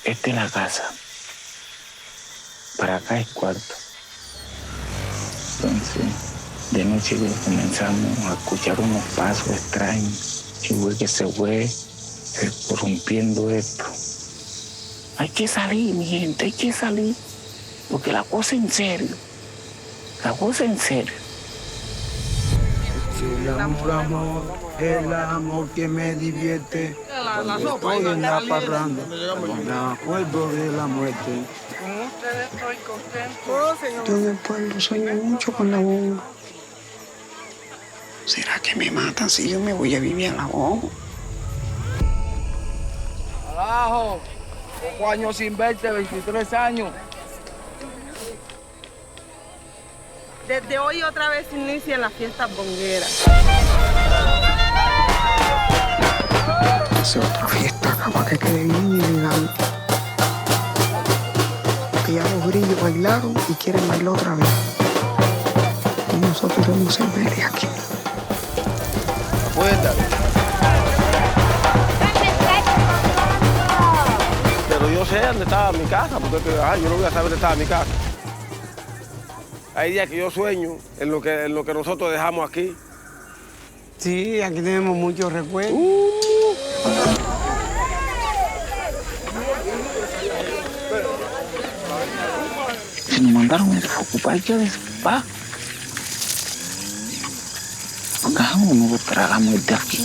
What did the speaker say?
Esta es la casa. Para acá es cuarto. Entonces, de noche comenzamos a escuchar unos pasos extraños. Y fue que se fue corrompiendo esto. Hay que salir, mi gente, hay que salir. Porque la cosa en serio. La cosa en serio. El amor que me divierte. Estoy en la parranda, me acuerdo de la muerte. Con ustedes estoy contento. Yo en el pueblo sueño mucho con la bomba. ¿Será que me matan si yo me voy a vivir a la bomba? Abajo, pocos años sin verte, 23 años. Desde hoy otra vez inician las fiestas bongueras. Hace otra fiesta capaz que quede bien elegante. Que ya los grillos bailaron y quieren bailar otra vez. Y nosotros vamos a ser de aquí. Cuéntame. Pero yo sé dónde estaba mi casa, porque yo no voy a saber dónde estaba mi casa. Hay días que yo sueño en lo que nosotros dejamos aquí. Sí, aquí tenemos muchos recuerdos. Si nos mandaron a ocupar ya de paz. Hagamos, no tragamos de aquí.